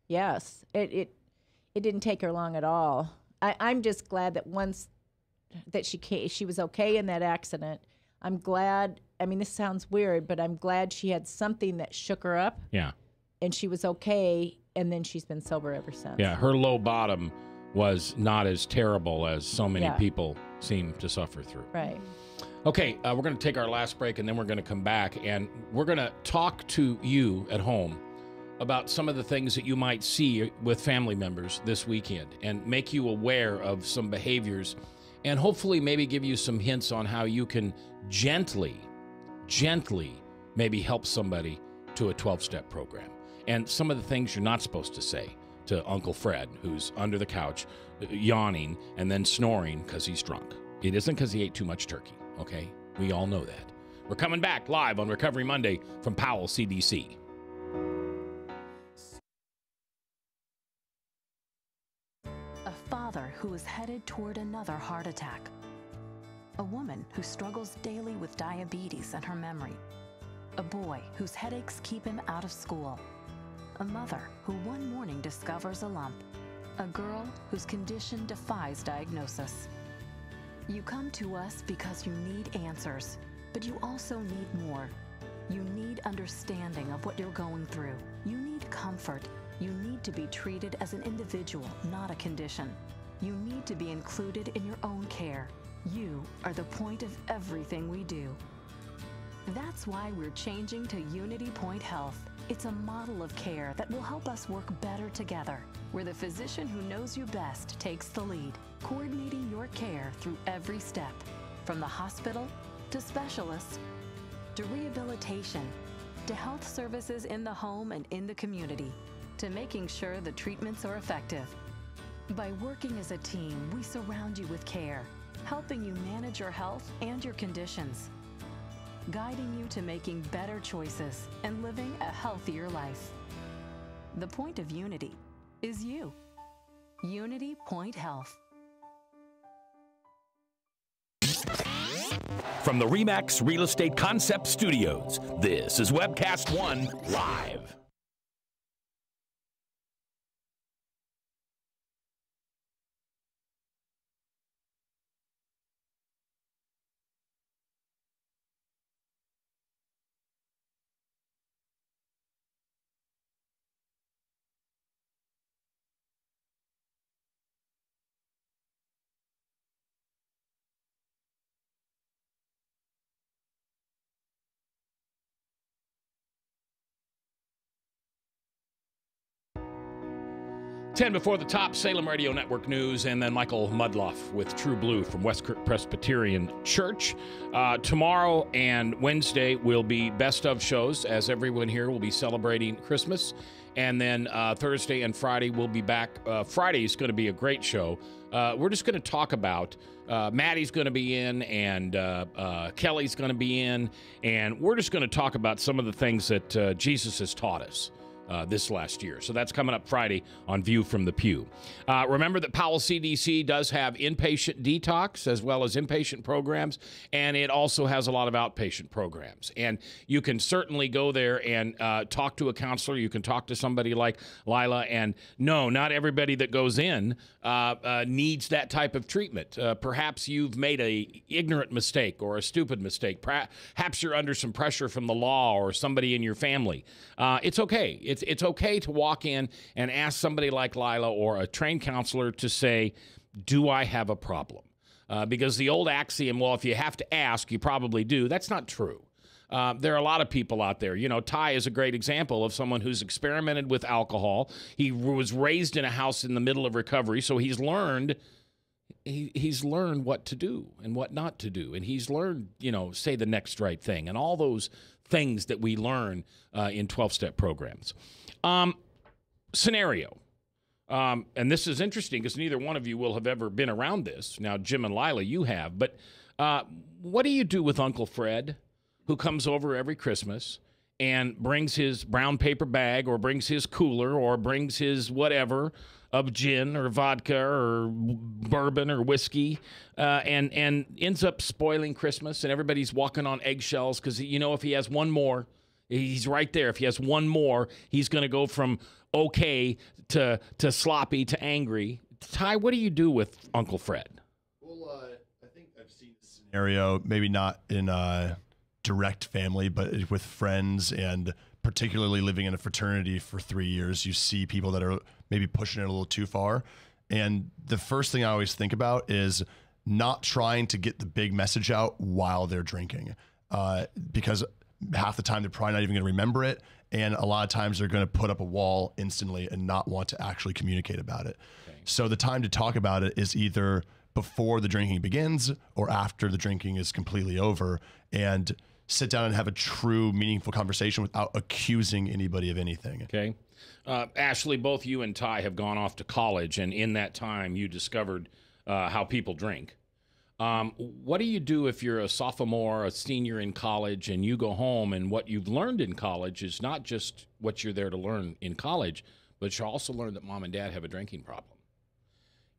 Yes. It didn't take her long at all. I'm just glad that once that she was okay in that accident. I'm glad. I mean, this sounds weird, but I'm glad she had something that shook her up. Yeah. And she was okay, and then she's been sober ever since. Yeah, her low bottom was not as terrible as so many people seem to suffer through. Right. Okay, we're going to take our last break, and then we're going to come back, and we're going to talk to you at home about some of the things that you might see with family members this weekend and make you aware of some behaviors and hopefully maybe give you some hints on how you can gently maybe help somebody to a 12-step program. And some of the things you're not supposed to say to Uncle Fred, who's under the couch, yawning and then snoring because he's drunk. It isn't because he ate too much turkey, okay? We all know that. We're coming back live on Recovery Monday from Powell CDC. mother who is headed toward another heart attack. A woman who struggles daily with diabetes and her memory. A boy whose headaches keep him out of school. A mother who one morning discovers a lump. A girl whose condition defies diagnosis. You come to us because you need answers, but you also need more. You need understanding of what you're going through. You need comfort. You need to be treated as an individual, not a condition. You need to be included in your own care. You are the point of everything we do. That's why we're changing to Unity Point Health. It's a model of care that will help us work better together, where the physician who knows you best takes the lead, coordinating your care through every step, from the hospital to specialists to rehabilitation to health services in the home and in the community, to making sure the treatments are effective. By working as a team, we surround you with care, helping you manage your health and your conditions, guiding you to making better choices and living a healthier life. The point of Unity is you. Unity Point Health. From the RE/MAX Real Estate Concept Studios, this is Webcast One Live. Ten before the top, Salem Radio Network News, and then Michael Mudloff with True Blue from Westkirk Presbyterian Church. Tomorrow and Wednesday will be best of shows, as everyone here will be celebrating Christmas. And then Thursday and Friday we'll be back. Friday is going to be a great show. We're just going to talk about, Maddie's going to be in, and Kelly's going to be in, and we're just going to talk about some of the things that Jesus has taught us this last year. So that's coming up Friday on View from the Pew. Remember that Powell CDC does have inpatient detox as well as inpatient programs, and it also has a lot of outpatient programs. And you can certainly go there and talk to a counselor. You can talk to somebody like Lila. And no, not everybody that goes in needs that type of treatment. Perhaps you've made a ignorant mistake or a stupid mistake. Perhaps you're under some pressure from the law or somebody in your family. It's okay. It's okay to walk in and ask somebody like Lila or a trained counselor to say, do I have a problem? Because the old axiom, well, if you have to ask, you probably do, that's not true. There are a lot of people out there. You know, Ty is a great example of someone who's experimented with alcohol. He was raised in a house in the middle of recovery, so he's learned what to do and what not to do. And he's learned, you know, say the next right thing and all those things that we learn in 12-step programs. Scenario. And this is interesting because neither one of you will have ever been around this. Now, Jim and Lila, you have. But what do you do with Uncle Fred, who comes over every Christmas and brings his brown paper bag or brings his cooler or brings his whatever of gin or vodka or bourbon or whiskey and ends up spoiling Christmas, and everybody's walking on eggshells because, you know, if he has one more, he's right there. If he has one more, he's going to go from okay to sloppy to angry. Ty, what do you do with Uncle Fred? Well, I think I've seen this scenario, maybe not in direct family, but with friends, and particularly living in a fraternity for 3 years, you see people that are maybe pushing it a little too far. And the first thing I always think about is not trying to get the big message out while they're drinking, because half the time they're probably not even going to remember it. And a lot of times they're going to put up a wall instantly and not want to actually communicate about it. Okay. So the time to talk about it is either before the drinking begins or after the drinking is completely over, and sit down and have a true, meaningful conversation without accusing anybody of anything. Okay. Ashley, both you and Ty have gone off to college, and in that time you discovered how people drink. What do you do if you're a sophomore, a senior in college, and you go home and what you've learned in college is not just what you're there to learn in college, but you also learn that mom and dad have a drinking problem?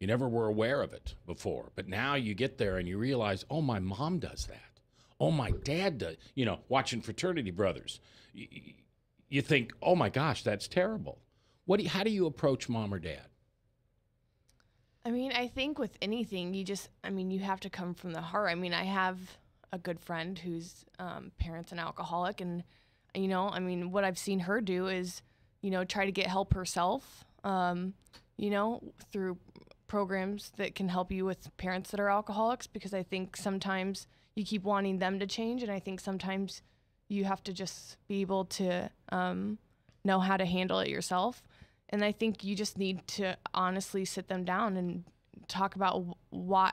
You never were aware of it before. But now you get there and you realize, oh, my mom does that. Oh, my dad does. You know, watching Fraternity Brothers. You think, oh, my gosh, that's terrible. How do you approach mom or dad? I mean, I think with anything, you have to come from the heart. I mean, I have a good friend whose parents an alcoholic, and, what I've seen her do is, try to get help herself, through programs that can help you with parents that are alcoholics, because I think sometimes you keep wanting them to change, and I think sometimes you have to just be able to know how to handle it yourself. And I think you just need to honestly sit them down and talk about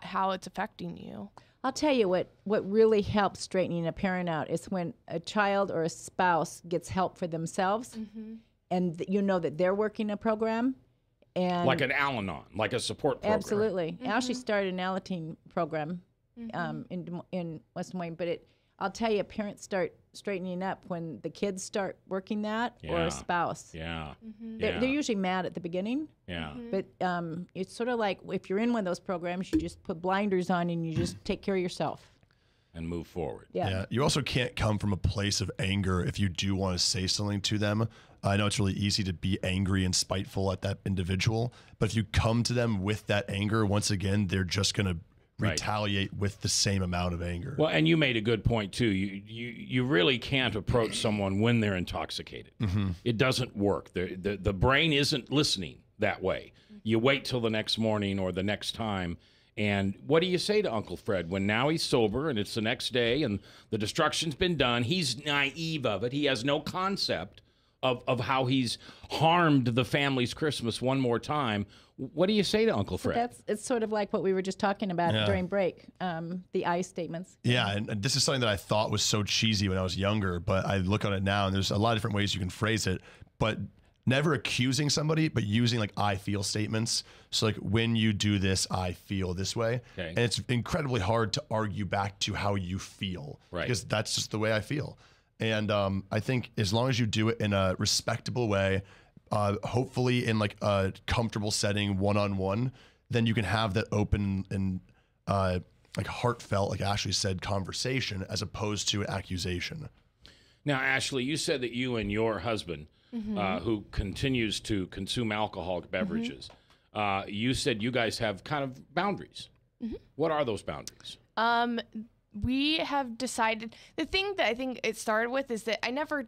how it's affecting you. I'll tell you what really helps straightening a parent out is when a child or a spouse gets help for themselves, and you know that they're working a program. And like an Al-Anon, like a support program. Absolutely. Ashley started an Alateen program in West Des Moines, but I'll tell you, parents start straightening up when the kids start working that, or a spouse. Yeah. They're usually mad at the beginning. Yeah. But it's sort of like if you're in one of those programs, you just put blinders on and you just take care of yourself. And move forward. Yeah. You also can't come from a place of anger if you do want to say something to them. I know it's really easy to be angry and spiteful at that individual, but if you come to them with that anger, once again, they're just going to retaliate with the same amount of anger. Well, and you made a good point too. You really can't approach someone when they're intoxicated. It doesn't work. The brain isn't listening that way. You wait till the next morning or the next time. And what do you say to Uncle Fred when now he's sober and it's the next day and the destruction's been done? He's naive of it. He has no concept of how he's harmed the family's Christmas one more time. What do you say to Uncle Fred? It's sort of like what we were just talking about during break, the I statements. Yeah, and this is something that I thought was so cheesy when I was younger, but I look on it now and there's a lot of different ways you can phrase it, but never accusing somebody, but using like I feel statements. So like, when you do this, I feel this way. Okay. And it's incredibly hard to argue back to how you feel, because that's just the way I feel. And I think as long as you do it in a respectable way, hopefully in like a comfortable setting, one-on-one, then you can have that open and like heartfelt, like Ashley said, conversation as opposed to an accusation. Now, Ashley, you said that you and your husband, who continues to consume alcoholic beverages, you said you guys have kind of boundaries. What are those boundaries? We have decided, the thing that I think it started with is that I never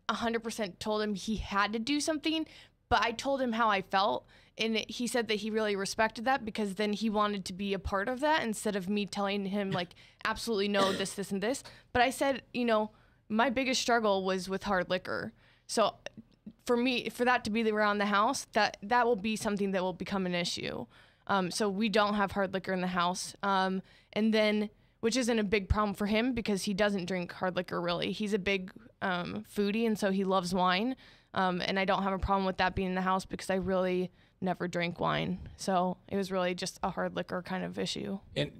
100% told him he had to do something, but I told him how I felt, and he said that he really respected that, because then he wanted to be a part of that instead of me telling him like, absolutely no, this, and this. But I said, my biggest struggle was with hard liquor. So for me, for that to be around the house, that will be something that will become an issue. So we don't have hard liquor in the house. And then, which isn't a big problem for him because he doesn't drink hard liquor really. He's a big foodie, and so he loves wine. And I don't have a problem with that being in the house because I really never drank wine. So it was really just a hard liquor kind of issue. And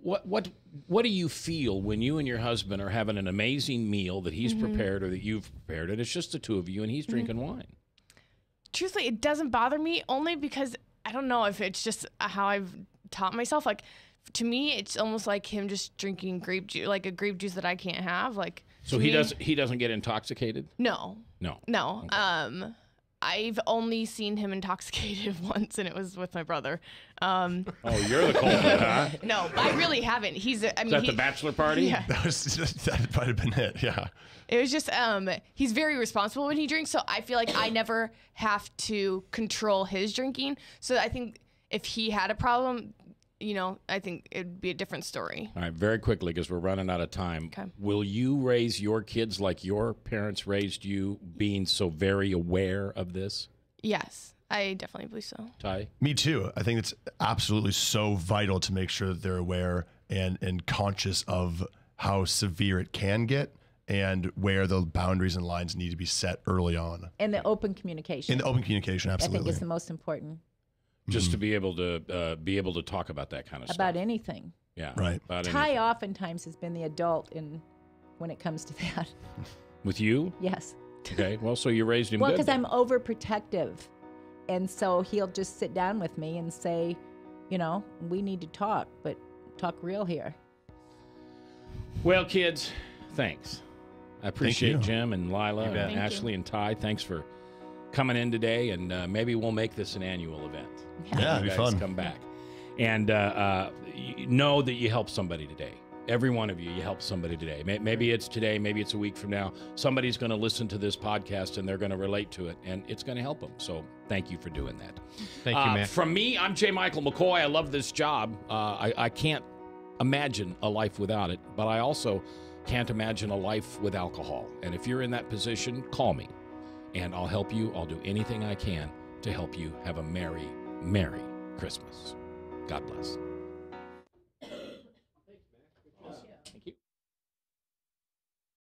what do you feel when you and your husband are having an amazing meal that he's prepared or that you've prepared, and it's just the two of you and he's drinking wine? Truthfully, it doesn't bother me, only because I don't know if it's just how I've taught myself. Like, to me, it's almost like him just drinking grape juice, like a grape juice that I can't have. Like, so he doesn't get intoxicated? No. Okay. I've only seen him intoxicated once, and it was with my brother. Oh, you're the culprit, huh? No, I really haven't. Is that the bachelor party? Yeah. That might have been it, yeah. It was just, he's very responsible when he drinks, so I feel like I never have to control his drinking. So I think if he had a problem, I think it'd be a different story. All right, very quickly, because we're running out of time. Okay. Will you raise your kids like your parents raised you, being so very aware of this? Yes, I definitely believe so. Ty? Me too. I think it's absolutely so vital to make sure that they're aware and conscious of how severe it can get and where the boundaries and lines need to be set early on. And the open communication. Absolutely. I think is the most important. Just to be able to talk about that kind of stuff. About anything. Yeah. Right. Ty oftentimes has been the adult when it comes to that. With you? Yes. Okay. Well, so you raised him well, good. Because I'm overprotective. And so he'll just sit down with me and say, you know, we need to talk, but talk real here. Well, kids, thanks. I appreciate you. Jim and Lila and bet. Thank Ashley and Ty. Thanks for coming in today, and maybe we'll make this an annual event. Yeah, it'd You be guys fun. come back. And know that you helped somebody today. Every one of you, you helped somebody today. Maybe it's today, maybe it's a week from now. Somebody's going to listen to this podcast and they're going to relate to it, and it's going to help them. So thank you for doing that. Thank you, man. From me, I'm J. Michael McCoy. I love this job. I can't imagine a life without it, but I also can't imagine a life with alcohol. And if you're in that position, call me, and I'll help you. I'll do anything I can to help you have a merry, merry Christmas. God bless.